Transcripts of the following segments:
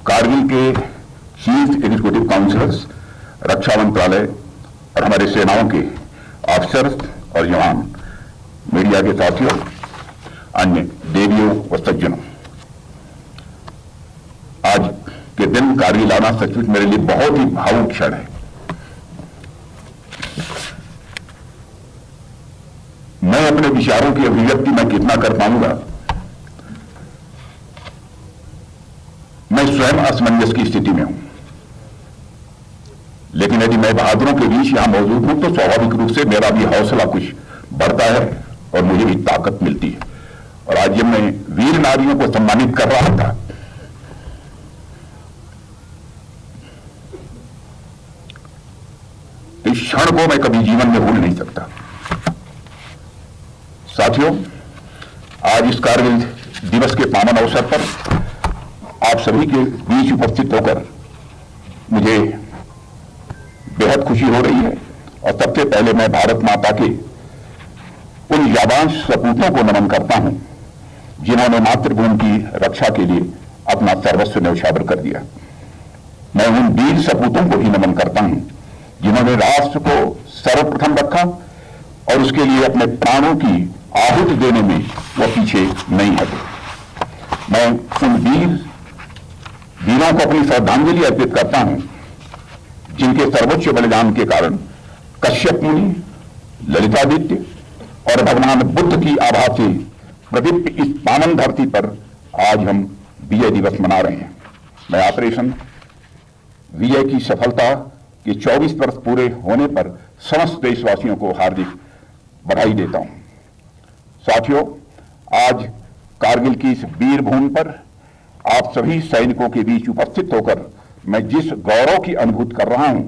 कारगिल के chief executive councillors, रक्षा मंत्रालय और हमारे सेनाओं के ऑफिसर्स और जवान, मीडिया के साथियों, अन्य देवियों व सज्जनों, आज के दिन कारगिल आना सचमुच मेरे लिए बहुत ही भावुक क्षण है। मैं अपने विचारों की अभिव्यक्ति मैं कितना कर पाऊंगा, मैं स्वयं असमंजस की स्थिति में हूं। लेकिन यदि मैं बहादुरों के बीच यहां मौजूद हूं तो स्वाभाविक रूप से मेरा भी हौसला कुछ बढ़ता है और मुझे भी ताकत मिलती है। और आज जब मैं वीर नारियों को सम्मानित कर रहा था, तो इस क्षण को मैं कभी जीवन में भूल नहीं सकता। साथियों, आज इस कारगिल दिवस के पावन अवसर पर आप सभी के बीच उपस्थित होकर मुझे बेहद खुशी हो रही है। और सबसे पहले मैं भारत माता के उन जाबांज सपूतों को नमन करता हूं जिन्होंने मातृभूमि की रक्षा के लिए अपना सर्वस्व न्यौछावर कर दिया। मैं उन वीर सपूतों को भी नमन करता हूं जिन्होंने राष्ट्र को सर्वप्रथम रखा और उसके लिए अपने प्राणों की आहुति देने में वह पीछे नहीं हटे। मैं उन वीरों को अपनी श्रद्धांजलि अर्पित करता हूं जिनके सर्वोच्च बलिदान के कारण कश्यप मुनि, ललितादित्य और भगवान बुद्ध की आभा से प्रदीप्त इस पावन धरती पर आज हम विजय दिवस मना रहे हैं। मैं ऑपरेशन विजय की सफलता के 24 वर्ष पूरे होने पर समस्त देशवासियों को हार्दिक बधाई देता हूं। साथियों, आज कारगिल की इस वीर भूमि पर आप सभी सैनिकों के बीच उपस्थित होकर मैं जिस गौरव की अनुभूति कर रहा हूं,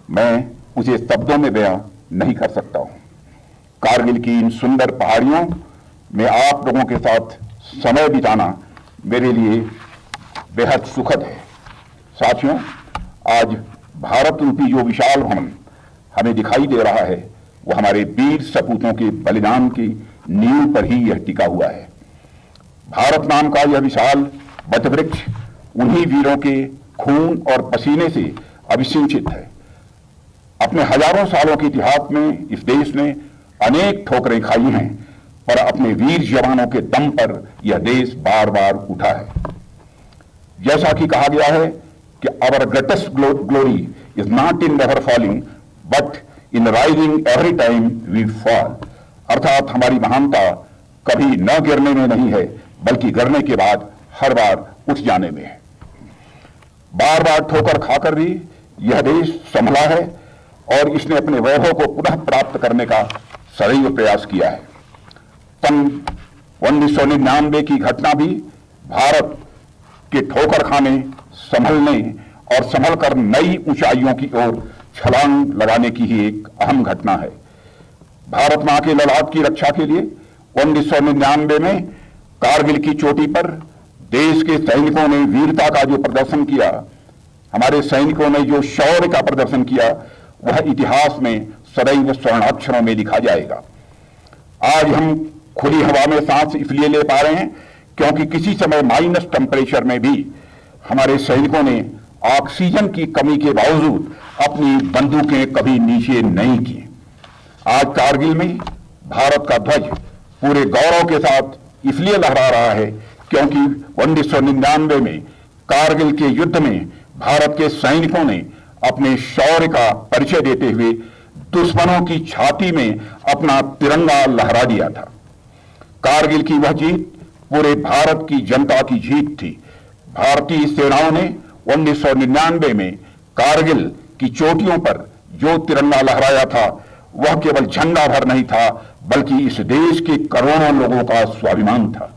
मैं उसे शब्दों में बयां नहीं कर सकता हूं। कारगिल की इन सुंदर पहाड़ियों में आप लोगों के साथ समय बिताना मेरे लिए बेहद सुखद है। साथियों, आज भारत रूपी जो विशाल भवन हमें दिखाई दे रहा है, वह हमारे वीर सपूतों के बलिदान की नींव पर ही यह टिका हुआ है। भारत नाम का यह विशाल वटवृक्ष उन्हीं वीरों के खून और पसीने से अभिसिंचित है। अपने हजारों सालों के इतिहास में इस देश ने अनेक ठोकरें खाई हैं, पर अपने वीर जवानों के दम पर यह देश बार बार उठा है। जैसा कि कहा गया है कि our greatest glory is not in never falling but in rising every time we fall. अर्थात हमारी महानता कभी न गिरने में नहीं है, बल्कि गिरने के बाद हर बार उठ जाने में है। बार बार ठोकर खाकर भी यह देश संभला है और इसने अपने वैभव को पुनः प्राप्त करने का सदैव प्रयास किया है। सन 1999 की घटना भी भारत के ठोकर खाने, संभलने और संभल कर नई ऊंचाइयों की ओर छलांग लगाने की ही एक अहम घटना है। भारत मां के ललाट की रक्षा के लिए 1999 में कारगिल की चोटी पर देश के सैनिकों ने वीरता का जो प्रदर्शन किया, हमारे सैनिकों ने जो शौर्य का प्रदर्शन किया, वह इतिहास में सदैव स्वर्णाक्षरों में लिखा जाएगा। आज हम खुली हवा में सांस इसलिए ले पा रहे हैं क्योंकि किसी समय माइनस टेम्परेचर में भी हमारे सैनिकों ने ऑक्सीजन की कमी के बावजूद अपनी बंदूकें कभी नीचे नहीं की। आज कारगिल में भारत का ध्वज पूरे गौरव के साथ इसलिए लहरा रहा है क्योंकि 1999 में कारगिल के युद्ध में भारत के सैनिकों ने अपने शौर्य का परिचय देते हुए दुश्मनों की छाती में अपना तिरंगा लहरा दिया था। कारगिल की वह जीत पूरे भारत की जनता की जीत थी। भारतीय सेनाओं ने 1999 में कारगिल की चोटियों पर जो तिरंगा लहराया था, वह केवल झंडा भर नहीं था, बल्कि इस देश के करोड़ों लोगों का स्वाभिमान था।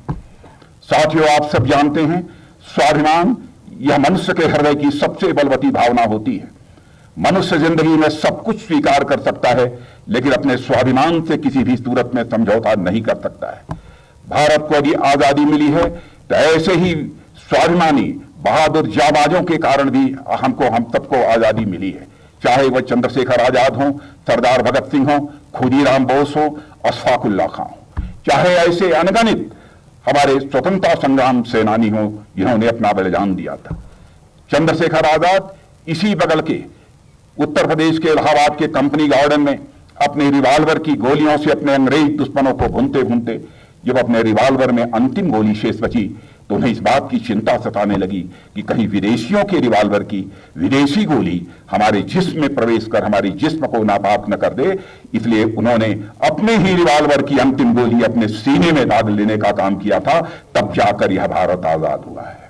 साथियों, आप सब जानते हैं, स्वाभिमान यह मनुष्य के हृदय की सबसे बलवती भावना होती है। मनुष्य जिंदगी में सब कुछ स्वीकार कर सकता है, लेकिन अपने स्वाभिमान से किसी भी सूरत में समझौता नहीं कर सकता है। भारत को यदि आजादी मिली है तो ऐसे ही स्वाभिमानी बहादुर जाबाजों के कारण भी हम सबको आजादी मिली है। चाहे वह चंद्रशेखर आजाद हो, सरदार भगत सिंह हो, खुदीराम बोस हो, अशफाक उल्लाह खां हो, चाहे ऐसे अनगणित हमारे स्वतंत्रता संग्राम सेनानी हो जिन्होंने अपना बलिदान दिया था। चंद्रशेखर आजाद इसी बगल के उत्तर प्रदेश के इलाहाबाद के कंपनी गार्डन में अपने रिवॉल्वर की गोलियों से अपने अंग्रेज दुश्मनों को भूनते भूनते जब अपने रिवॉल्वर में अंतिम गोली शेष बची तो उन्हें इस बात की चिंता सताने लगी कि कहीं विदेशियों के रिवॉल्वर की विदेशी गोली हमारे जिस्म में प्रवेश कर हमारी जिस्म को नापाक न कर दे। इसलिए उन्होंने अपने ही रिवॉल्वर की अंतिम गोली अपने सीने में दाग लेने का काम किया था, तब जाकर यह भारत आजाद हुआ है।